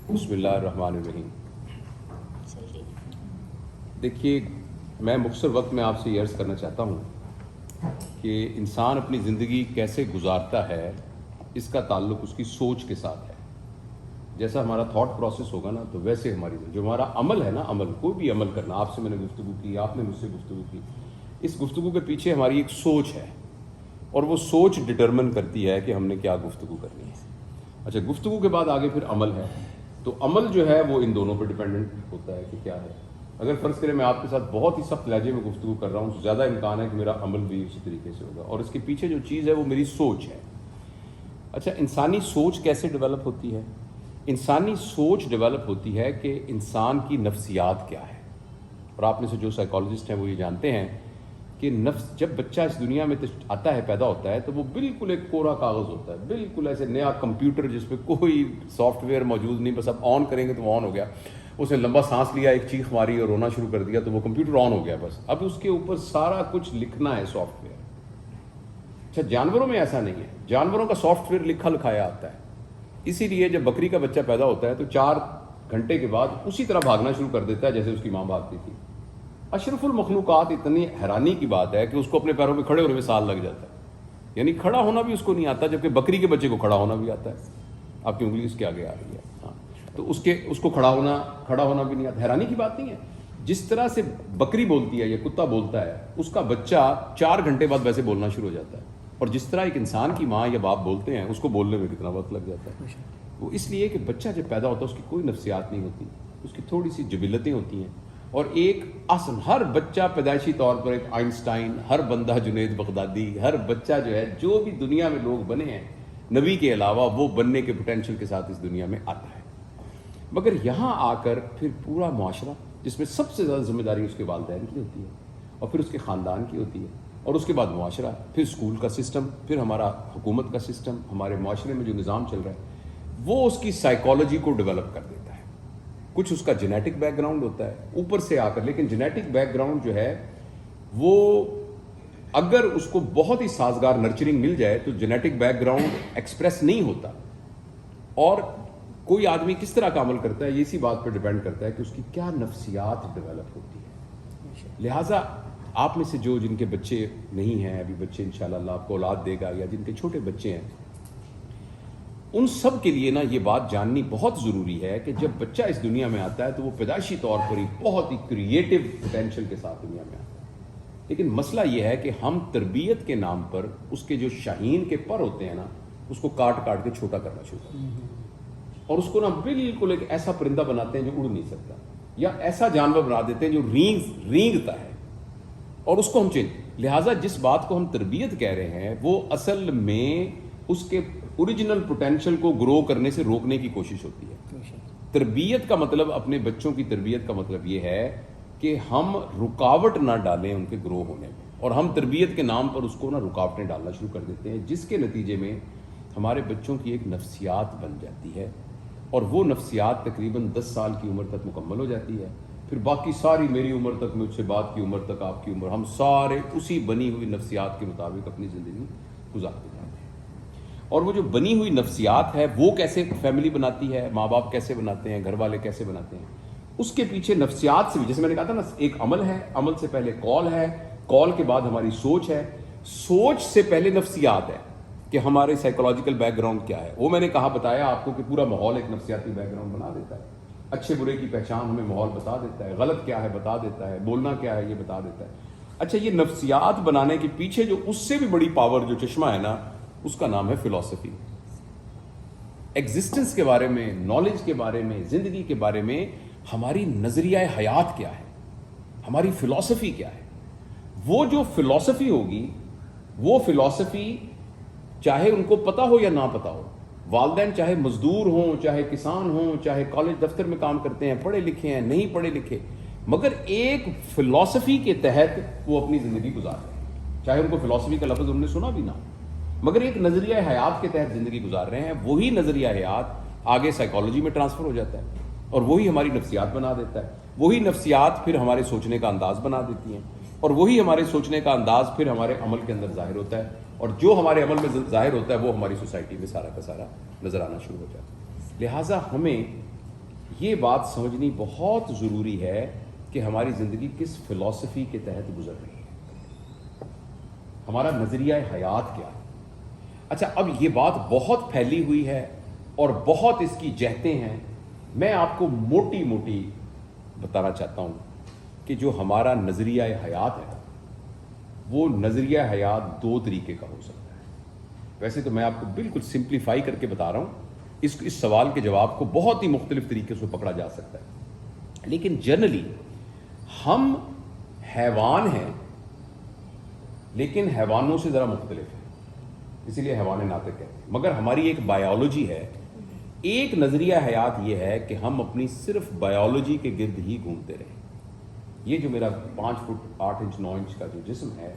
بسم اللہ الرحمن الرحیم. دیکھیے، میں مختصر وقت میں آپ سے یہ عرض کرنا چاہتا ہوں کہ انسان اپنی زندگی کیسے گزارتا ہے اس کا تعلق اس کی سوچ کے ساتھ ہے. جیسا ہمارا تھاٹ پروسیس ہوگا نا تو ویسے ہماری جو ہمارا عمل ہے نا، عمل کوئی بھی عمل کرنا، آپ سے میں نے گفتگو کی، آپ نے مجھ سے گفتگو کی، اس گفتگو کے پیچھے ہماری ایک سوچ ہے اور وہ سوچ ڈٹرمن کرتی ہے کہ ہم نے کیا گفتگو کرنی ہے. اچھا، گفتگو کے بعد آگے پھر عمل ہے، تو عمل جو ہے وہ ان دونوں پہ ڈیپینڈنٹ ہوتا ہے کہ کیا ہے. اگر فرض کریں میں آپ کے ساتھ بہت ہی سخت لہجے میں گفتگو کر رہا ہوں تو زیادہ امکان ہے کہ میرا عمل بھی اسی طریقے سے ہوگا، اور اس کے پیچھے جو چیز ہے وہ میری سوچ ہے. اچھا، انسانی سوچ کیسے ڈیولپ ہوتی ہے؟ انسانی سوچ ڈیولپ ہوتی ہے کہ انسان کی نفسیات کیا ہے. اور آپ میں سے جو سائیکالوجسٹ ہیں وہ یہ جانتے ہیں کہ جب بچہ اس دنیا میں آتا ہے، پیدا ہوتا ہے، تو وہ بالکل ایک کوڑا کاغذ ہوتا ہے، بالکل ایسے نیا کمپیوٹر جس پہ کوئی سافٹ ویئر موجود نہیں، بس اب آن کریں گے تو وہ آن ہو گیا. اس نے لمبا سانس لیا، ایک چیخ ماری اور رونا شروع کر دیا تو وہ کمپیوٹر آن ہو گیا. بس اب اس کے اوپر سارا کچھ لکھنا ہے، سافٹ ویئر. اچھا، جانوروں میں ایسا نہیں ہے. جانوروں کا سافٹ ویئر لکھا لکھایا آتا ہے. اسی لیے جب بکری کا بچہ پیدا ہوتا ہے تو 4 گھنٹے کے بعد اسی طرح بھاگنا شروع کر دیتا ہے جیسے اس کی ماں بھاگتی تھی. اشرف المخلوقات، اتنی حیرانی کی بات ہے کہ اس کو اپنے پیروں پہ کھڑے ہونے میں سال لگ جاتا ہے. یعنی کھڑا ہونا بھی اس کو نہیں آتا، جبکہ بکری کے بچے کو کھڑا ہونا بھی آتا ہے. آپ کی انگلی اس کے آگے آ رہی ہے، ہاں، تو اس کو کھڑا ہونا بھی نہیں آتا. حیرانی کی بات نہیں ہے. جس طرح سے بکری بولتی ہے یا کتا بولتا ہے، اس کا بچہ 4 گھنٹے بعد ویسے بولنا شروع ہو جاتا ہے. اور جس طرح ایک انسان کی ماں یا باپ بولتے ہیں، اس کو بولنے میں کتنا وقت لگ جاتا ہے. وہ اس لیے کہ بچہ جب پیدا ہوتا ہے اس کی کوئی نفسیات نہیں ہوتی، اس کی تھوڑی سی جبلتیں ہوتی ہیں. اور ایک اصل، ہر بچہ پیدائشی طور پر ایک آئنسٹائن، ہر بندہ جنید بغدادی، ہر بچہ جو ہے، جو بھی دنیا میں لوگ بنے ہیں نبی کے علاوہ، وہ بننے کے پوٹینشیل کے ساتھ اس دنیا میں آتا ہے. مگر یہاں آ کر پھر پورا معاشرہ، جس میں سب سے زیادہ ذمہ داری اس کے والدین کی ہوتی ہے اور پھر اس کے خاندان کی ہوتی ہے، اور اس کے بعد معاشرہ، پھر اسکول کا سسٹم، پھر ہمارا حکومت کا سسٹم، ہمارے معاشرے میں جو نظام چل رہا ہے، وہ اس کی سائیکالوجی کو ڈیولپ کر دیتا ہے. کچھ اس کا جینیٹک بیک گراؤنڈ ہوتا ہے اوپر سے آ کر، لیکن جینیٹک بیک گراؤنڈ جو ہے وہ اگر اس کو بہت ہی سازگار نرچرنگ مل جائے تو جینیٹک بیک گراؤنڈ ایکسپریس نہیں ہوتا. اور کوئی آدمی کس طرح کا عمل کرتا ہے یہ اسی بات پر ڈیپینڈ کرتا ہے کہ اس کی کیا نفسیات ڈیولپ ہوتی ہے. لہٰذا آپ میں سے جن کے بچے نہیں ہیں ابھی، بچے انشاءاللہ اللہ آپ کو اولاد دے گا، یا جن کے چھوٹے بچے ہیں، ان سب کے لیے نا یہ بات جاننی بہت ضروری ہے کہ جب بچہ اس دنیا میں آتا ہے تو وہ پیدائشی طور پر ہی بہت ہی کریٹو پوٹینشیل کے ساتھ دنیا میں آتا ہے. لیکن مسئلہ یہ ہے کہ ہم تربیت کے نام پر اس کے جو شاہین کے پر ہوتے ہیں نا، اس کو کاٹ کے چھوٹا کرنا شروع کرتے ہیں، اور اس کو نا بالکل ایک ایسا پرندہ بناتے ہیں جو اڑ نہیں سکتا، یا ایسا جانور بنا دیتے ہیں جو رینگتا ہے، اور اس کو ہم لہٰذا جس بات کو ہم تربیت کہہ رہے ہیں وہ اصل میں اس کے اوریجنل پوٹینشیل کو گرو کرنے سے روکنے کی کوشش ہوتی ہے. تربیت کا مطلب، اپنے بچوں کی تربیت کا مطلب یہ ہے کہ ہم رکاوٹ نہ ڈالیں ان کے گرو ہونے میں، اور ہم تربیت کے نام پر اس کو نا رکاوٹیں ڈالنا شروع کر دیتے ہیں، جس کے نتیجے میں ہمارے بچوں کی ایک نفسیات بن جاتی ہے، اور وہ نفسیات تقریباً 10 سال کی عمر تک مکمل ہو جاتی ہے. پھر باقی ساری میری عمر تک، مجھ سے بعد کی عمر تک، آپ کی عمر، ہم سارے اسی بنی ہوئی نفسیات کے مطابق اپنی زندگی گزارتے جاتے ہیں. اور وہ جو بنی ہوئی نفسیات ہے وہ کیسے فیملی بناتی ہے، ماں باپ کیسے بناتے ہیں، گھر والے کیسے بناتے ہیں، اس کے پیچھے نفسیات سے بھی، جیسے میں نے کہا تھا نا، ایک عمل ہے، عمل سے پہلے کال ہے، کال کے بعد ہماری سوچ ہے، سوچ سے پہلے نفسیات ہے کہ ہمارے سائیکولوجیکل بیک گراؤنڈ کیا ہے. وہ میں نے کہا، بتایا آپ کو کہ پورا ماحول ایک نفسیاتی بیک گراؤنڈ بنا دیتا ہے. اچھے برے کی پہچان ہمیں ماحول بتا دیتا ہے، غلط کیا ہے بتا دیتا ہے، بولنا کیا ہے یہ بتا دیتا ہے. اچھا، یہ نفسیات بنانے کے پیچھے جو اس سے بھی بڑی پاور، جو چشمہ ہے نا، اس کا نام ہے فلسفی. ایگزسٹنس کے بارے میں، نالج کے بارے میں، زندگی کے بارے میں ہماری نظریہ حیات کیا ہے، ہماری فلسفی کیا ہے. وہ جو فلسفی ہوگی، وہ فلسفی چاہے ان کو پتہ ہو یا نہ پتہ ہو، والدین چاہے مزدور ہوں، چاہے کسان ہوں، چاہے کالج دفتر میں کام کرتے ہیں، پڑھے لکھے ہیں، نہیں پڑھے لکھے، مگر ایک فلسفی کے تحت وہ اپنی زندگی گزار رہے ہیں. چاہے ان کو فلسفی کا لفظ انہوں نے سنا بھی نہ ہو، مگر ایک نظریہ حیات کے تحت زندگی گزار رہے ہیں. وہی نظریہ حیات آگے سائیکالوجی میں ٹرانسفر ہو جاتا ہے، اور وہی ہماری نفسیات بنا دیتا ہے. وہی نفسیات پھر ہمارے سوچنے کا انداز بنا دیتی ہیں، اور وہی ہمارے سوچنے کا انداز پھر ہمارے عمل کے اندر ظاہر ہوتا ہے، اور جو ہمارے عمل میں ظاہر ہوتا ہے وہ ہماری سوسائٹی میں سارا کا سارا نظر آنا شروع ہو جاتا ہے. لہٰذا ہمیں یہ بات سمجھنی بہت ضروری ہے کہ ہماری زندگی کس فلسفی کے تحت گزر رہی ہے، ہمارا نظریہ حیات کیا ہے۔ اچھا، اب یہ بات بہت پھیلی ہوئی ہے اور بہت اس کی جہتیں ہیں۔ میں آپ کو موٹی موٹی بتانا چاہتا ہوں کہ جو ہمارا نظریہ حیات ہے وہ نظریہ حیات دو طریقے کا ہو سکتا ہے۔ ویسے تو میں آپ کو بالکل سمپلیفائی کر کے بتا رہا ہوں، اس سوال کے جواب کو بہت ہی مختلف طریقے سے پکڑا جا سکتا ہے، لیکن جنرلی ہم حیوان ہیں لیکن حیوانوں سے ذرا مختلف ہیں، اسی لیے حیوان ناطق کہتے ہیں۔ مگر ہماری ایک بایولوجی ہے، ایک نظریہ حیات یہ ہے کہ ہم اپنی صرف بایولوجی کے گرد ہی گھومتے رہیں۔ یہ جو میرا 5 فٹ 8 انچ 9 انچ کا جو جسم ہے،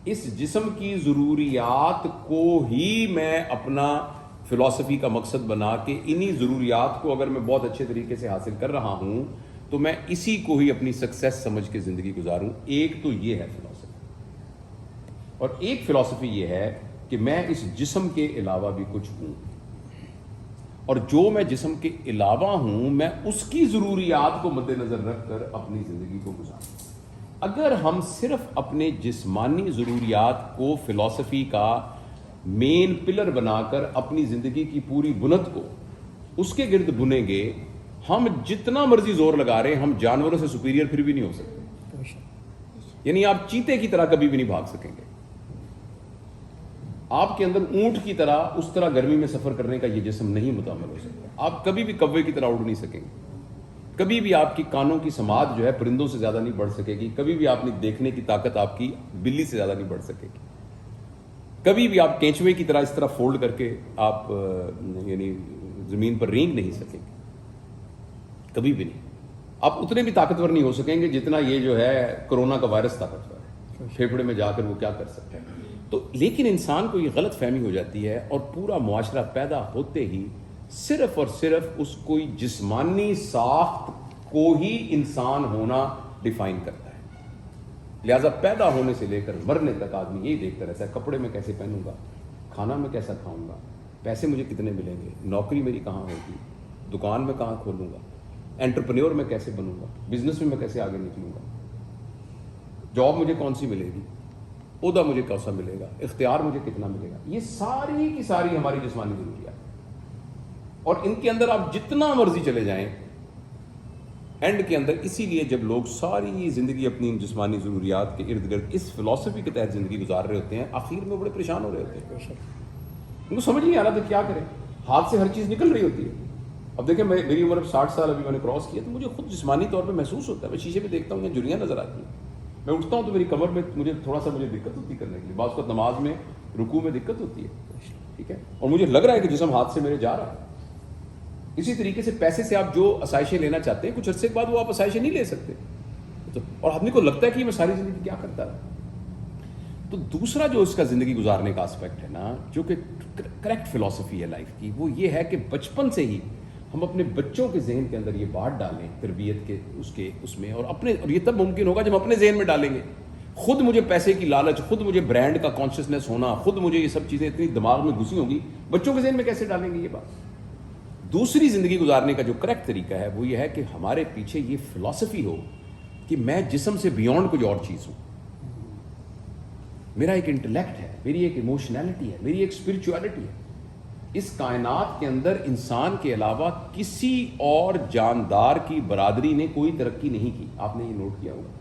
اس جسم کی ضروریات کو ہی میں اپنا فلسفی کا مقصد بنا کے انہی ضروریات کو اگر میں بہت اچھے طریقے سے حاصل کر رہا ہوں تو میں اسی کو ہی اپنی سکسیس سمجھ کے زندگی گزاروں۔ ایک تو یہ ہے فلسفی، اور ایک فلسفی یہ ہے کہ میں اس جسم کے علاوہ بھی کچھ ہوں، اور جو میں جسم کے علاوہ ہوں میں اس کی ضروریات کو مد نظر رکھ کر اپنی زندگی کو گزاروں۔ اگر ہم صرف اپنے جسمانی ضروریات کو فلسفی کا مین پلر بنا کر اپنی زندگی کی پوری بنت کو اس کے گرد بنیں گے، ہم جتنا مرضی زور لگا رہے ہیں ہم جانوروں سے سپیریئر پھر بھی نہیں ہو سکتے۔ یعنی آپ چیتے کی طرح کبھی بھی نہیں بھاگ سکیں گے، آپ کے اندر اونٹ کی طرح اس طرح گرمی میں سفر کرنے کا یہ جسم نہیں متعمل ہو سکتا، آپ کبھی بھی کوے کی طرح اڑ نہیں سکیں گے، کبھی بھی آپ کی کانوں کی سماعت جو ہے پرندوں سے زیادہ نہیں بڑھ سکے گی، کبھی بھی آپ نے دیکھنے کی طاقت آپ کی بلی سے زیادہ نہیں بڑھ سکے گی، کبھی بھی آپ کینچوے کی طرح اس طرح فولڈ کر کے آپ یعنی زمین پر رینگ نہیں سکیں گے، کبھی بھی نہیں۔ آپ اتنے بھی طاقتور نہیں ہو سکیں گے جتنا یہ جو ہے کرونا کا وائرس طاقتور ہے، پھیپھڑے میں جا کر وہ کیا کر سکتے ہیں۔ تو لیکن انسان کو یہ غلط فہمی ہو جاتی ہے، اور پورا معاشرہ پیدا ہوتے ہی صرف اور صرف اس کوئی جسمانی ساخت کو ہی انسان ہونا ڈیفائن کرتا ہے۔ لہذا پیدا ہونے سے لے کر مرنے تک آدمی یہی دیکھتا رہتا ہے، کپڑے میں کیسے پہنوں گا، کھانا میں کیسا کھاؤں گا، پیسے مجھے کتنے ملیں گے، نوکری میری کہاں ہوگی، دکان میں کہاں کھولوں گا، انٹرپرینور میں کیسے بنوں گا، بزنس میں کیسے آگے نکلوں گا، جاب مجھے کون سی ملے گی، عہدہ مجھے کون سا ملے گا، اختیار مجھے کتنا ملے گا۔ یہ ساری کی ساری ہماری جسمانی ضروریات، اور ان کے اندر آپ جتنا مرضی چلے جائیں اینڈ کے اندر، اسی لیے جب لوگ ساری زندگی اپنی جسمانی ضروریات کے ارد گرد اس فلسفی کے تحت زندگی گزار رہے ہوتے ہیں، آخر میں بڑے پریشان ہو رہے ہوتے ہیں، ان کو سمجھ نہیں آ رہا تو کیا کریں، ہاتھ سے ہر چیز نکل رہی ہوتی ہے۔ اب دیکھیں میری عمر اب 60 سال ابھی میں نے کراس کیا، تو مجھے خود جسمانی طور پہ محسوس ہوتا ہے، میں شیشے پہ دیکھتا ہوں، جھریاں نظر آتی ہیں، میں اٹھتا ہوں تو میری کمر میں مجھے تھوڑا سا دقت ہوتی ہے کرنے کے لیے، بعض وقت نماز میں رکوع میں دقت ہوتی ہے، ٹھیک ہے، اور مجھے لگ رہا ہے کہ جسم ہاتھ سے میرے جا رہا ہے۔ اسی طریقے سے پیسے سے آپ جو آسائشیں لینا چاہتے ہیں، کچھ عرصے کے بعد وہ آپ آسائشیں نہیں لے سکتے، اور آدمی کو لگتا ہے کہ میں ساری زندگی کیا کرتا رہا۔ تو دوسرا جو اس کا زندگی گزارنے کا اسپیکٹ ہے نا، جو کہ کریکٹ فلسفی ہے لائف کی، وہ یہ ہے کہ بچپن سے ہی ہم اپنے بچوں کے ذہن کے اندر یہ بات ڈالیں تربیت کے اس میں، اور یہ تب ممکن ہوگا جب ہم اپنے ذہن میں ڈالیں گے۔ خود مجھے پیسے کی لالچ، خود مجھے برانڈ کا کانشیسنیس ہونا، خود مجھے یہ سب چیزیں اتنی دماغ میں گھسی ہوں گی، بچوں کے ذہن میں کیسے ڈالیں گے یہ بات؟ دوسری زندگی گزارنے کا جو کریکٹ طریقہ ہے وہ یہ ہے کہ ہمارے پیچھے یہ فلسفی ہو کہ میں جسم سے بیونڈ کوئی اور چیز ہوں، میرا ایک انٹلیکٹ ہے، میری ایک ایموشنالٹی ہے، میری ایک اسپرچولیٹی ہے۔ اس کائنات کے اندر انسان کے علاوہ کسی اور جاندار کی برادری نے کوئی ترقی نہیں کی، آپ نے یہ نوٹ کیا ہوگا۔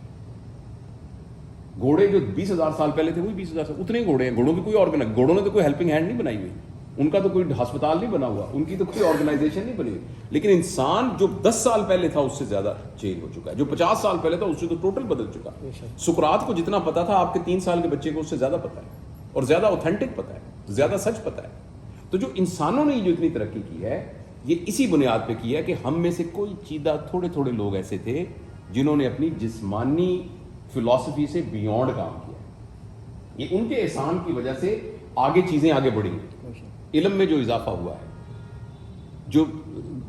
گھوڑے جو 20,000 سال پہلے تھے وہی 20,000 سال اتنے گھوڑے ہیں، گھوڑوں کی کوئی گھوڑوں نے تو کوئی ہیلپنگ ہینڈ نہیں بنائی ہوئی، ان کا تو کوئی ہسپتال نہیں بنا ہوا، ان کی تو کوئی آرگنائزیشن نہیں بنی ہوئی، لیکن انسان جو 10 سال پہلے تھا اس سے زیادہ چینج ہو چکا ہے، جو 50 سال پہلے تھا اس سے تو ٹوٹل بدل چکا ہے۔ سقراط کو جتنا پتا تھا آپ کے 3 سال کے بچے کو اس سے زیادہ پتا ہے، اور زیادہ اوتھینٹک پتا ہے، زیادہ سچ پتا ہے۔ تو جو انسانوں نے جو اتنی ترقی کی ہے یہ اسی بنیاد پہ کی ہے کہ ہم میں سے کوئی چیدہ تھوڑے لوگ ایسے تھے جنہوں نے اپنی جسمانی فلسفی سے بیونڈ کام کیا، یہ ان کے احسان کی وجہ سے آگے چیزیں آگے بڑھی، علم میں جو اضافہ ہوا ہے، جو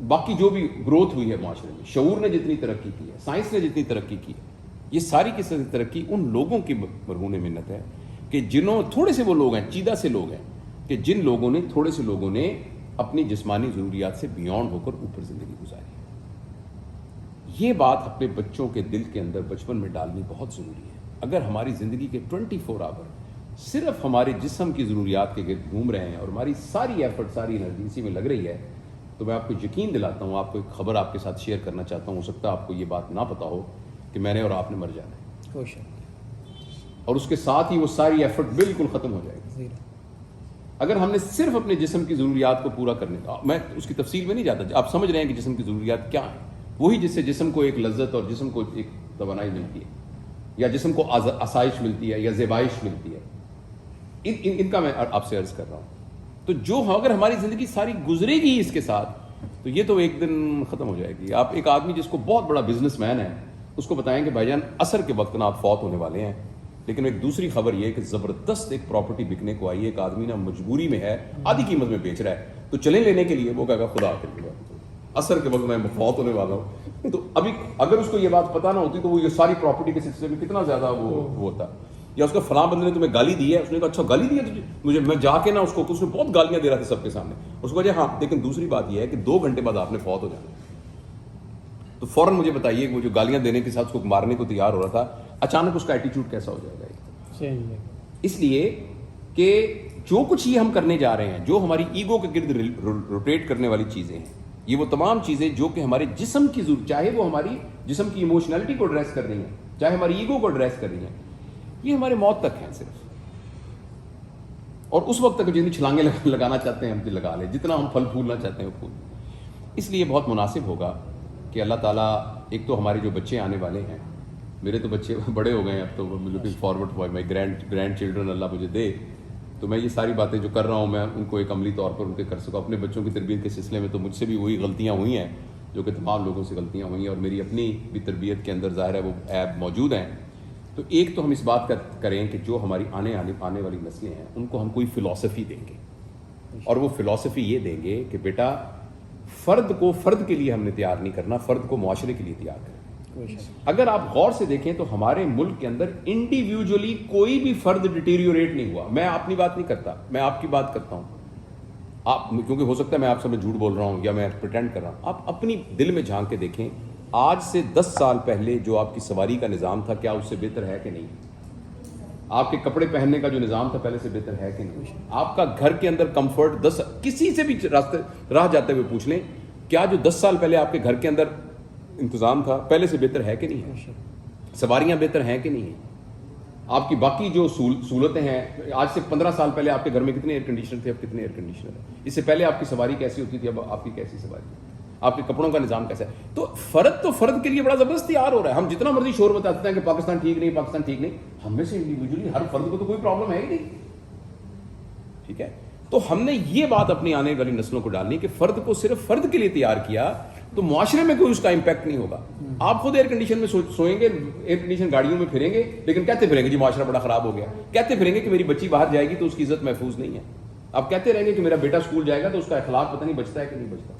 باقی جو بھی گروتھ ہوئی ہے معاشرے میں، شعور نے جتنی ترقی کی ہے، سائنس نے جتنی ترقی کی ہے، یہ ساری کی ساری ترقی ان لوگوں کی مرہون منت ہے کہ جنہوں تھوڑے سے وہ لوگ ہیں، چیدہ سے لوگ ہیں، کہ جن لوگوں نے تھوڑے سے لوگوں نے اپنی جسمانی ضروریات سے بیونڈ ہو کر اوپر زندگی گزاری ہے۔ یہ بات اپنے بچوں کے دل کے اندر بچپن میں ڈالنی بہت ضروری ہے. اگر ہماری زندگی کے 24 آور صرف ہمارے جسم کی ضروریات کے گرد گھوم رہے ہیں اور ہماری ساری ایفرٹ ساری انرجی اسی میں لگ رہی ہے, تو میں آپ کو یقین دلاتا ہوں, آپ کو ایک خبر آپ کے ساتھ شیئر کرنا چاہتا ہوں, ہو سکتا ہے آپ کو یہ بات نہ پتا ہو کہ میں نے اور آپ نے مر جانا ہے, اور اس کے ساتھ ہی وہ ساری ایفرٹ بالکل ختم ہو جائے گی. اگر ہم نے صرف اپنے جسم کی ضروریات کو پورا کرنے کا, میں اس کی تفصیل میں نہیں جاتا, آپ سمجھ رہے ہیں کہ جسم کی ضروریات کیا ہیں, وہی جس سے جسم کو ایک لذت اور جسم کو ایک توانائی ملتی ہے, یا جسم کو آسائش ملتی ہے, یا زیبائش ملتی ہے, ان کا میں آپ سے عرض کر رہا ہوں. تو جو اگر ہماری زندگی ساری گزرے گی اس کے ساتھ, تو یہ تو ایک دن ختم ہو جائے گی. آپ ایک آدمی جس کو بہت بڑا بزنس مین ہے, اس کو بتائیں کہ بھائی جان عصر کے وقت نا آپ فوت ہونے والے ہیں, لیکن ایک دوسری خبر یہ ہے کہ زبردست ایک پراپرٹی بکنے کو آئی ہے, ایک آدمی نا مجبوری میں ہے, آدھی قیمت میں بیچ رہا ہے, تو چلیں لینے کے لیے, وہ کہا خدا کر عصر کے وقت میں فوت ہونے والا ہوں. تو ابھی اگر اس کو یہ بات پتہ نہ ہوتی تو وہ یہ ساری پراپرٹی کے سلسلے میں کتنا زیادہ وہ ہوتا. یا اس کا فلاں بندے نے تمہیں گالی دی ہے, اس نے کہا اچھا گالی دی ہے تجھے, مجھے میں جا کے نا اس کو, اس نے بہت گالیاں دے رہا تھا سب کے سامنے, اس کو وجہ ہاں, لیکن دوسری بات یہ ہے کہ 2 گھنٹے بعد آپ نے فوت ہو جانا. تو فوراً مجھے بتائیے کہ وہ جو گالیاں دینے کے ساتھ اس کو مارنے کو تیار ہو رہا تھا, اچانک اس کا ایٹیٹیوڈ کیسا ہو جائے گا. اس لیے کہ جو کچھ یہ ہم کرنے جا رہے ہیں, جو ہماری ایگو کے گرد روٹیٹ کرنے والی چیزیں ہیں, یہ وہ تمام چیزیں جو کہ ہمارے جسم کی ضرورت, چاہے وہ ہماری جسم کی ایموشنلٹی کو ایڈریس کر رہی ہیں, چاہے ہماری ایگو کو ایڈریس کر رہی ہیں, یہ ہمارے موت تک ہیں صرف. اور اس وقت تک جتنی چھلانگیں لگانا چاہتے ہیں ہم لگا لیں, جتنا ہم پھل پھولنا چاہتے ہیں وہ پھول. اس لیے بہت مناسب ہوگا کہ اللہ تعالیٰ, ایک تو ہمارے جو بچے آنے والے ہیں, میرے تو بچے بڑے ہو گئے ہیں اب, تو looking forward for my grandchildren, اللہ مجھے دے تو میں یہ ساری باتیں جو کر رہا ہوں میں ان کو ایک عملی طور پر ان کے کر سکوں. اپنے بچوں کی تربیت کے سلسلے میں تو مجھ سے بھی وہی غلطیاں ہوئی ہیں جو کہ تمام لوگوں سے غلطیاں ہوئی ہیں, اور میری اپنی بھی تربیت کے اندر ظاہر ہے وہ عیب موجود ہیں. تو ایک تو ہم اس بات کا کریں کہ جو ہماری آنے والی نسلیں ہیں ان کو ہم کوئی فلسفی دیں گے, اور وہ فلسفی یہ دیں گے کہ بیٹا فرد کو فرد کے لیے ہم نے تیار نہیں کرنا, فرد کو معاشرے کے لیے تیار کرنا. اگر آپ غور سے دیکھیں تو ہمارے ملک کے اندر انڈیویجولی کوئی بھی فرد ڈیٹیریوریٹ نہیں ہوا. میں اپنی بات نہیں کرتا, میں آپ کی بات کرتا ہوں. آپ کیونکہ ہو سکتا ہے میں آپ سے میں جھوٹ بول رہا ہوں یا میں پریٹینڈ کر رہا ہوں, آپ اپنی دل میں جھانک کے دیکھیں, آج سے 10 سال پہلے جو آپ کی سواری کا نظام تھا کیا اس سے بہتر ہے کہ نہیں؟ آپ کے کپڑے پہننے کا جو نظام تھا پہلے سے بہتر ہے کہ نہیں؟ آپ کا گھر کے اندر کمفرٹ, کسی سے بھی راہ جاتے ہوئے پوچھ لیں, کیا جو 10 سال پہلے آپ کے گھر کے اندر انتظام تھا پہلے سے بہتر ہے کہ نہیں ہے؟ سواریاں بہتر ہیں کہ نہیں ہیں؟ آپ کی باقی جو سہولتیں ہیں, آج سے 15 سال پہلے آپ کے گھر میں کتنے ایئر کنڈیشنر تھے, اب کتنے ایئر کنڈیشنر ہیں؟ اس سے پہلے آپ کی سواری کیسی ہوتی تھی, اب آپ کی کیسی سواری ہے؟ آپ کے کپڑوں کا نظام کیسا ہے؟ تو فرد کے لیے بڑا زبردست تیار ہو رہا ہے. ہم جتنا مرضی شور بتاتے ہیں کہ پاکستان ٹھیک نہیں, پاکستان ٹھیک نہیں, ہم میں سے انڈیویجولی ہر فرد کو تو کوئی پرابلم ہے ہی نہیں. ٹھیک ہے, تو ہم نے یہ بات اپنی آنے والی نسلوں کو ڈالنی کہ فرد کو صرف فرد کے لیے تیار کیا تو معاشرے میں کوئی اس کا امپیکٹ نہیں ہوگا. آپ خود ایئر کنڈیشن میں سوئیں گے, ایئر کنڈیشن گاڑیوں میں پھریں گے, لیکن کہتے پھریں گے جی معاشرہ بڑا خراب ہو گیا, کہتے پھریں گے کہ میری بچی باہر جائے گی تو اس کی عزت محفوظ نہیں ہے, آپ کہتے رہیں گے کہ میرا بیٹا اسکول جائے گا تو اس کا اخلاق پتہ نہیں بچتا ہے کہ نہیں بچتا.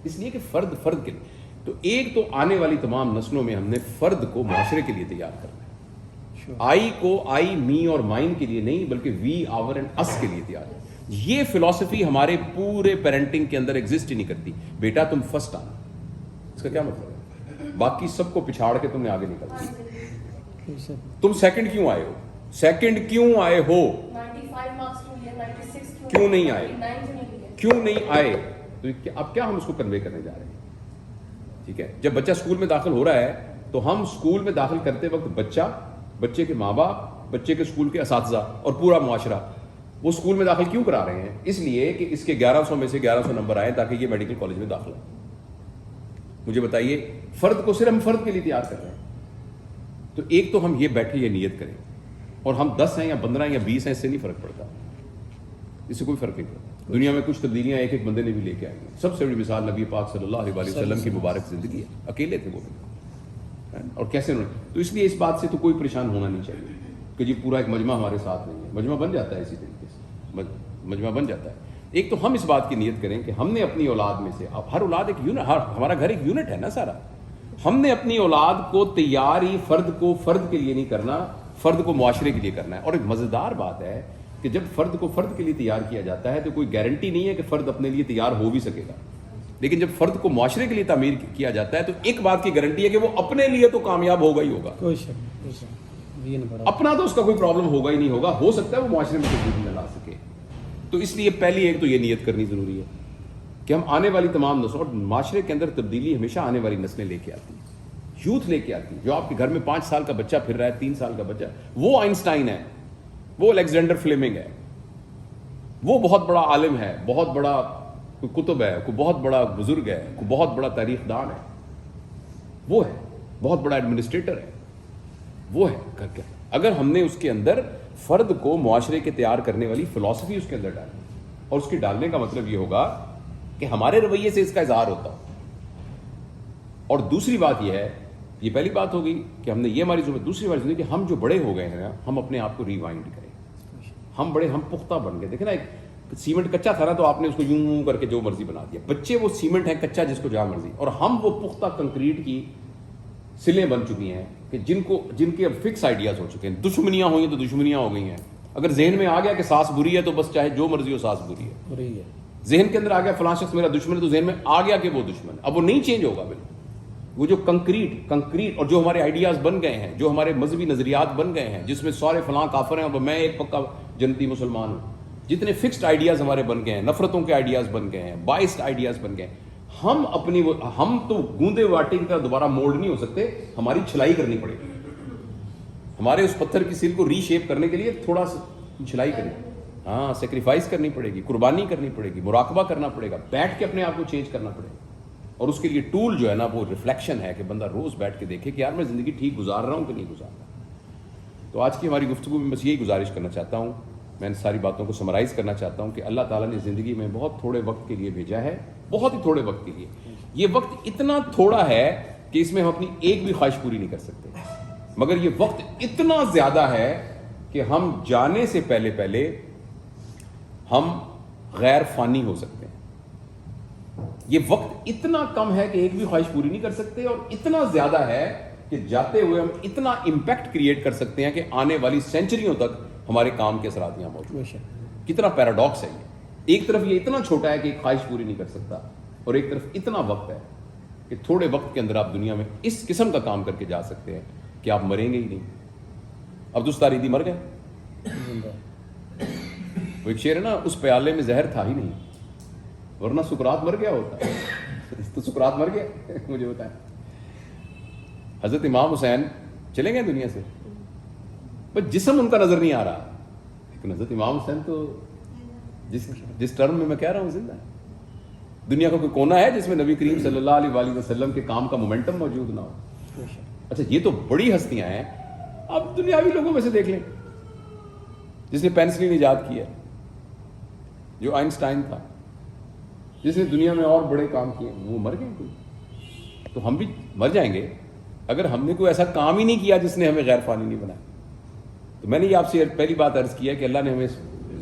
اس لیے کہ فرد کے لیے, تو ایک تو آنے والی تمام نسلوں میں ہم نے فرد کو معاشرے کے لیے تیار کرنا ہے. آئی کو آئی, می اور مائن کے لیے نہیں, بلکہ وی, آور اینڈ اس کے لیے تیار ہے. یہ فلسفی ہمارے پورے پیرنٹنگ کے اندر ایگزسٹ ہی نہیں کرتی. بیٹا تم فرسٹ آنا, اس کا کیا مطلب ہے؟ باقی سب کو پچھاڑ کے تم نے آگے نکلتی. تم سیکنڈ کیوں آئے ہو, سیکنڈ کیوں آئے ہو, کیوں نہیں آئے, کیوں نہیں آئے؟ تو اب کیا ہم اس کو کنوے کرنے جا رہے ہیں؟ ٹھیک ہے, جب بچہ اسکول میں داخل ہو رہا ہے تو ہم اسکول میں داخل کرتے وقت بچہ, بچے کے ماں باپ, بچے کے اسکول کے اساتذہ اور پورا معاشرہ وہ اسکول میں داخل کیوں کرا رہے ہیں؟ اس لیے کہ اس کے 1100 میں سے 1100 نمبر آئے تاکہ یہ میڈیکل کالج میں داخل ہو. مجھے بتائیے, فرد کو صرف ہم فرد کے لیے تیار کر رہے ہیں. تو ایک تو ہم یہ بیٹھے یہ نیت کریں, اور ہم 10 ہیں یا 15 یا 20 ہیں, اس سے نہیں فرق پڑتا, اس سے کوئی فرق نہیں پڑتا. دنیا میں کچھ تبدیلیاں ایک ایک بندے نے بھی لے کے آئی ہیں. سب سے بڑی مثال نبی پاک صلی اللہ علیہ وسلم کی مبارک زندگی ہے. اکیلے تھے وہ بھی, اور کیسے انہوں نے, تو اس لیے اس بات سے تو کوئی پریشان ہونا نہیں چاہیے کہ جی پورا ایک مجمع ہمارے ساتھ نہیں ہے. مجمع بن جاتا ہے اسی طریقے سے, مجمع بن جاتا ہے. ایک تو ہم اس بات کی نیت کریں کہ ہم نے اپنی اولاد میں سے, اب ہر اولاد ایک یونٹ, ہمارا گھر ایک یونٹ ہے نا سارا, ہم نے اپنی اولاد کو تیار ہی فرد کو فرد کے لیے نہیں کرنا, فرد کو معاشرے کے لیے کرنا ہے. اور ایک مزیدار بات ہے کہ جب فرد کو فرد کے لیے تیار کیا جاتا ہے تو کوئی گارنٹی نہیں ہے کہ فرد اپنے لیے تیار ہو بھی سکے گا. لیکن جب فرد کو معاشرے کے لیے تعمیر کیا جاتا ہے تو ایک بات کی گارنٹی ہے کہ وہ اپنے لیے تو کامیاب ہوگا ہی ہوگا. کوئی شک اپنا تو اس کا کوئی پرابلم ہوگا ہی نہیں ہوگا. ہو سکتا ہے وہ معاشرے میں تبدیلی نہ لا سکے. تو اس لیے پہلی ایک تو یہ نیت کرنی ضروری ہے کہ ہم آنے والی تمام نسلوں، اور معاشرے کے اندر تبدیلی ہمیشہ آنے والی نسلیں لے کے آتی ہیں، یوتھ لے کے آتی ہے. جو آپ کے گھر میں 5 سال کا بچہ پھر رہا ہے، 3 سال کا بچہ، وہ آئنسٹائن ہے، وہ الیگزینڈر فلیمنگ ہے، وہ بہت بڑا عالم ہے، بہت بڑا کوئی کتب ہے، کوئی بہت بڑا بزرگ ہے، کوئی بہت بڑا تاریخ دان ہے، وہ ہے بہت بڑا ایڈمنسٹریٹر ہے، وہ ہے کر کے. اگر ہم نے اس کے اندر فرد کو معاشرے کے تیار کرنے والی فلسفی اس کے اندر ڈالی، اور اس کی ڈالنے کا مطلب یہ ہوگا کہ ہمارے رویے سے اس کا اظہار ہوتا ہو. اور دوسری بات یہ ہے، یہ پہلی بات ہوگی کہ ہم نے یہ ہماری ضرورت. دوسری بات یہ کہ ہم جو بڑے ہو گئے ہیں نا، ہم اپنے آپ کو ریوائنڈ کریں. ہم پختہ بن گئے. دیکھیں نا، ایک سیمنٹ کچا تھا نا تو آپ نے اس کو یوں کر کے جو مرضی بنا دیا. بچے وہ سیمنٹ ہے کچا جس کو جہاں مرضی، اور ہم وہ پختہ کنکریٹ کی سلیں بن چکی ہیں کہ جن کے اب فکس آئیڈیاز ہو چکے ہیں. دشمنیاں ہوئی تو دشمنیاں ہو گئی ہیں. اگر ذہن میں آ گیا کہ ساس بری ہے تو بس چاہے جو مرضی ہو ساس بری ہے. ذہن کے اندر آ گیا فلاں شخص میرا دشمن ہے تو ذہن میں آ گیا کہ وہ دشمن ہے. اب وہ نہیں چینج ہوگا بالکل. وہ جو کنکریٹ اور جو ہمارے آئیڈیاز بن گئے ہیں، جو ہمارے مذہبی نظریات بن گئے ہیں، جس میں سارے فلاں کافر ہیں اور میں ایک پکا جنتی مسلمان ہوں، جتنے فکسڈ آئیڈیاز ہمارے بن گئے ہیں، نفرتوں کے آئیڈیاز بن گئے ہیں، بائسڈ آئیڈیاز بن گئے ہیں. ہم تو گوندے واٹے کی طرح دوبارہ مولڈ نہیں ہو سکتے. ہماری چھلائی کرنی پڑے گی. ہمارے اس پتھر کی سیل کو ری شیپ کرنے کے لیے تھوڑا سا چھلائی کرنی، ہاں سیکریفائس کرنی پڑے گی، قربانی کرنی پڑے گی، مراقبہ کرنا پڑے گا، بیٹھ کے اپنے آپ کو چینج کرنا پڑے گا. اور اس کے لیے ٹول جو ہے نا وہ ریفلیکشن ہے کہ بندہ روز بیٹھ کے دیکھے کہ یار میں زندگی ٹھیک گزار رہا ہوں کہ نہیں گزار رہا. تو آج کی ہماری گفتگو میں بس یہی گزارش کرنا چاہتا ہوں، میں ان ساری باتوں کو سمرائز کرنا چاہتا ہوں کہ اللہ تعالیٰ نے زندگی میں بہت تھوڑے وقت کے لیے بھیجا ہے، بہت ہی تھوڑے وقت کے لیے. یہ وقت اتنا تھوڑا ہے کہ اس میں ہم اپنی ایک بھی خواہش پوری نہیں کر سکتے، مگر یہ وقت اتنا زیادہ ہے کہ ہم جانے سے پہلے ہم غیر فانی ہو سکتے ہیں. یہ وقت اتنا کم ہے کہ ایک بھی خواہش پوری نہیں کر سکتے، اور اتنا زیادہ ہے کہ جاتے ہوئے ہم اتنا امپیکٹ کریٹ کر سکتے ہیں کہ آنے والی سینچریوں تک ہمارے کام کے اثرات یہاں موجود ہیں. کتنا پیراڈاکس ہے یہ. ایک طرف یہ اتنا چھوٹا ہے کہ ایک خواہش پوری نہیں کر سکتا، اور ایک طرف اتنا وقت ہے کہ تھوڑے وقت کے اندر آپ دنیا میں اس قسم کا کام کر کے جا سکتے ہیں کہ آپ مریں گے ہی نہیں. عبدالستار مر گئے. وہ ایک شعر ہے نا، اس پیالے میں زہر تھا ہی نہیں ورنہ سکرات مر گیا ہوتا. تو سکرات مر گیا. مجھے بتائیں، حضرت امام حسین چلے گئے دنیا سے، بس جسم ان کا نظر نہیں آ رہا، لیکن حضرت امام حسین تو جس ٹرم میں کہہ رہا ہوں زندہ ہے. دنیا کا کوئی کونا ہے جس میں نبی کریم صلی اللہ علیہ وآلہ وسلم کے کام کا مومنٹم موجود نہ ہو. اچھا یہ تو بڑی ہستیاں ہیں. اب دنیاوی لوگوں میں سے دیکھ لیں، جس نے پینسلن ایجاد کیا، جو آئنسٹائن تھا، جس نے دنیا میں اور بڑے کام کیے، وہ مر گئے. کوئی تو ہم بھی مر جائیں گے اگر ہم نے کوئی ایسا کام ہی نہیں کیا جس نے ہمیں غیر فانی نہیں بنایا. تو میں نے یہ آپ سے پہلی بات عرض کیا کہ اللہ نے ہمیں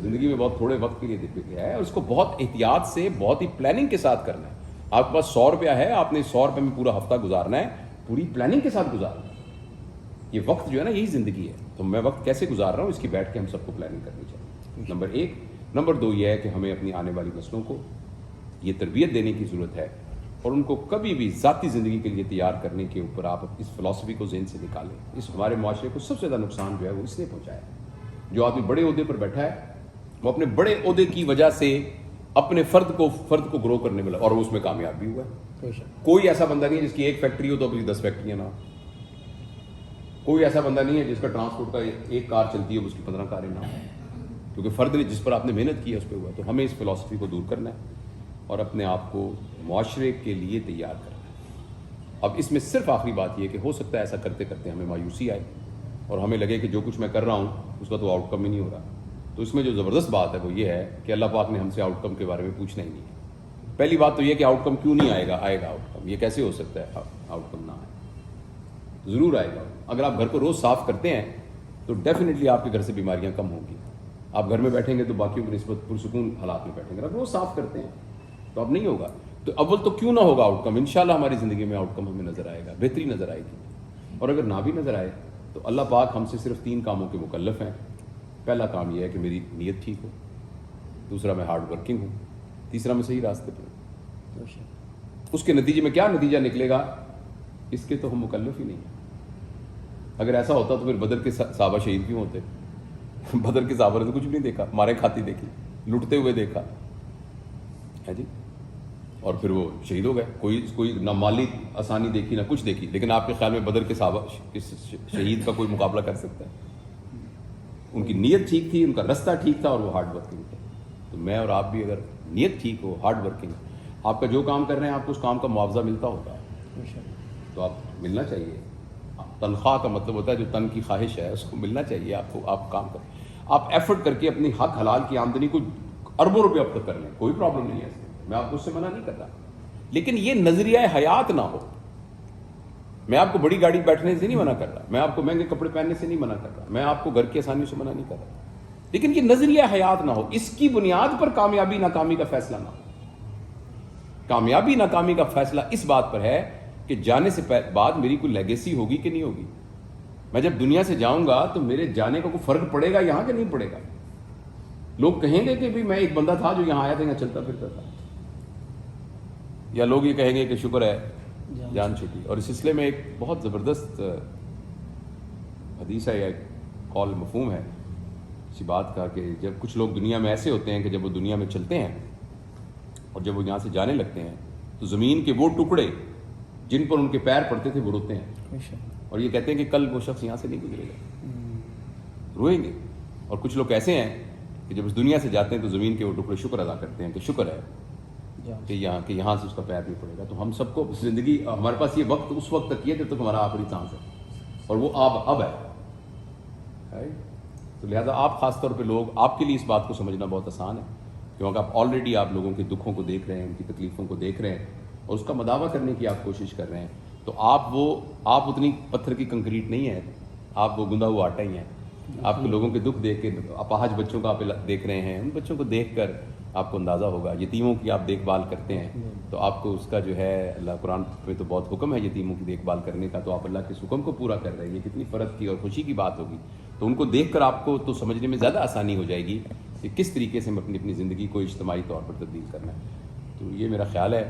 زندگی میں بہت تھوڑے وقت کے لیے دیا ہے، اور اس کو بہت احتیاط سے، بہت ہی پلاننگ کے ساتھ کرنا ہے. آپ کے پاس 100 روپیہ ہے، آپ نے 100 روپے میں پورا ہفتہ گزارنا ہے، پوری پلاننگ کے ساتھ گزارنا ہے. یہ وقت جو ہے نا یہی زندگی ہے. تو میں وقت کیسے گزار رہا ہوں اس کی بیٹھ کے ہم سب کو پلاننگ کرنی چاہیے. نمبر 1. نمبر 2 یہ ہے کہ ہمیں اپنی آنے والی نسلوں کو یہ تربیت دینے کی ضرورت ہے، اور ان کو کبھی بھی ذاتی زندگی کے لیے تیار کرنے کے اوپر آپ اس فلسفی کو ذہن سے نکالیں. اس ہمارے معاشرے کو سب سے زیادہ نقصان جو ہے وہ اس نے پہنچایا ہے. جو آدمی بڑے عہدے پر بیٹھا ہے وہ اپنے بڑے عہدے کی وجہ سے اپنے فرد کو گرو کرنے والا، اور اس میں کامیاب بھی ہوا ہے. کوئی ایسا بندہ نہیں ہے جس کی ایک فیکٹری ہو تو اپنی 10 فیکٹریاں نہ. کوئی ایسا بندہ نہیں ہے جس کا ٹرانسپورٹ کا ایک کار چلتی ہے اس کی 15 کاریں نہ ہوں. کیونکہ فرد نے جس پر آپ نے محنت کی ہے اس پہ ہوا. تو ہمیں اس فلسفی کو دور کرنا ہے اور اپنے آپ کو معاشرے کے لیے تیار کرنا ہے. اب اس میں صرف آخری بات یہ کہ ہو سکتا ہے ایسا کرتے کرتے ہمیں مایوسی آئے اور ہمیں لگے کہ جو کچھ میں کر رہا ہوں اس کا تو آؤٹ کم ہی نہیں ہو رہا. تو اس میں جو زبردست بات ہے وہ یہ ہے کہ اللہ پاک نے ہم سے آؤٹ کم کے بارے میں پوچھنا ہی نہیں ہے. پہلی بات تو یہ کہ آؤٹ کم کیوں نہیں آئے گا آؤٹ کم. یہ کیسے ہو سکتا ہے آؤٹ کم نہ آئے؟ ضرور آئے گا. اگر آپ گھر کو روز صاف کرتے ہیں تو ڈیفینیٹلی آپ کے گھر سے بیماریاں کم ہوں گی. آپ گھر میں بیٹھیں گے تو باقیوں کی نسبت پرسکون حالات میں بیٹھیں گے. آپ روز صاف کرتے ہیں تو اب نہیں ہوگا. تو اول تو کیوں نہ ہوگا آؤٹ کم. انشاءاللہ ہماری زندگی میں آؤٹ کم ہمیں نظر آئے گا، بہتری نظر آئے گی. اور اگر نہ بھی نظر آئے تو اللہ پاک ہم سے صرف 3 کاموں کے مکلف ہیں. پہلا کام یہ ہے کہ میری نیت ٹھیک ہو، دوسرا میں ہارڈ ورکنگ ہوں، تیسرا میں صحیح راستے پر ہوں. اس کے نتیجے میں کیا نتیجہ نکلے گا اس کے تو ہم مکلف ہی نہیں ہیں. اگر ایسا ہوتا تو پھر بدر کے صحابہ شہید کیوں ہوتے؟ بدر کے صحابہ نے تو کچھ بھی نہیں دیکھا, مارے کھاتی دیکھی, لٹتے ہوئے دیکھا ہے جی, اور پھر وہ شہید ہو گئے. کوئی نہ مالی آسانی دیکھی نہ کچھ دیکھی. لیکن آپ کے خیال میں بدر کے صحابہ شہید کا کوئی مقابلہ کر سکتا ہے؟ ان کی نیت ٹھیک تھی, ان کا رستہ ٹھیک تھا, اور وہ ہارڈ ورکنگ تھے. تو میں اور آپ بھی اگر نیت ٹھیک ہو, ہارڈ ورکنگ, آپ کا جو کام کر رہے ہیں آپ کو اس کام کا معاوضہ ملتا ہوگا تو آپ ملنا چاہیے. تنخواہ کا مطلب ہوتا ہے جو تن کی خواہش ہے اس کو ملنا چاہیے آپ کو. آپ کام کریں, آپ ایفرٹ کر کے اپنی حق حلال کی آمدنی کو اربوں روپے اب تک کر لیں, کوئی پرابلم نہیں ہے اس میں, میں آپ کو اس سے منع نہیں کر رہا. لیکن یہ نظریہ حیات نہ ہو. میں آپ کو بڑی گاڑی بیٹھنے سے نہیں منع کر رہا, میں آپ کو مہنگے کپڑے پہننے سے نہیں منع کر رہا, میں آپ کو گھر کی آسانیوں سے منع نہیں کر رہا. لیکن یہ نظریہ حیات نہ ہو. اس کی بنیاد پر کامیابی ناکامی کا فیصلہ نہ ہو. کامیابی ناکامی کا فیصلہ اس بات پر ہے کہ جانے سے بعد میری کوئی لیگیسی ہوگی کہ نہیں ہوگی. میں جب دنیا سے جاؤں گا تو میرے جانے کا کوئی فرق پڑے گا یہاں کہ نہیں پڑے گا؟ لوگ کہیں گے کہ بھی میں ایک بندہ تھا جو یہاں آیا تھا, یہاں چلتا پھرتا تھا, یا لوگ یہ کہیں گے کہ شکر ہے جان چھوٹی. اور اس سلسلے میں ایک بہت زبردست حدیث ہے یا ایک قول مفہوم ہے اسی بات کا کہ جب کچھ لوگ دنیا میں ایسے ہوتے ہیں کہ جب وہ دنیا میں چلتے ہیں اور جب وہ یہاں سے جانے لگتے ہیں تو زمین کے وہ ٹکڑے جن پر ان کے پیر پڑتے تھے وہ روتے ہیں, اور یہ کہتے ہیں کہ کل وہ شخص یہاں سے نہیں گزرے گا, روئیں گے. اور کچھ لوگ ایسے ہیں کہ جب اس دنیا سے جاتے ہیں تو زمین کے وہ ٹکڑے شکر ادا کرتے ہیں کہ شکر ہے کہ یہاں سے اس کا پیر نہیں پڑے گا. تو ہم سب کو زندگی, ہمارے پاس یہ وقت اس وقت تک یہ جب تک ہمارا آخری سانس ہے, اور وہ اب ہے. تو لہٰذا آپ خاص طور پہ لوگ, آپ کے لیے اس بات کو سمجھنا بہت آسان ہے کیونکہ آپ آلریڈی آپ لوگوں کے دکھوں کو دیکھ رہے ہیں, ان کی تکلیفوں کو دیکھ رہے ہیں, اور اس کا مداوع کرنے کی آپ کوشش کر رہے ہیں. تو آپ اتنی پتھر کی کنکریٹ نہیں ہیں, آپ وہ گندا ہوا آٹا ہی ہیں. آپ کو لوگوں کے دکھ دیکھ کے, اپاہج بچوں کا آپ دیکھ رہے ہیں, ان بچوں کو دیکھ کر آپ کو اندازہ ہوگا. یتیموں کی آپ دیکھ بھال کرتے ہیں تو آپ کو اس کا جو ہے, اللہ قرآن پہ تو بہت حکم ہے یتیموں کی دیکھ بھال کرنے کا, تو آپ اللہ کے حکم کو پورا کر رہے ہیں. یہ کتنی فرحت کی اور خوشی کی بات ہوگی. تو ان کو دیکھ کر آپ کو تو سمجھنے میں زیادہ آسانی ہو جائے گی کہ کس طریقے سے ہم اپنی زندگی کو اجتماعی طور پر تبدیل کرنا ہے. تو یہ میرا خیال ہے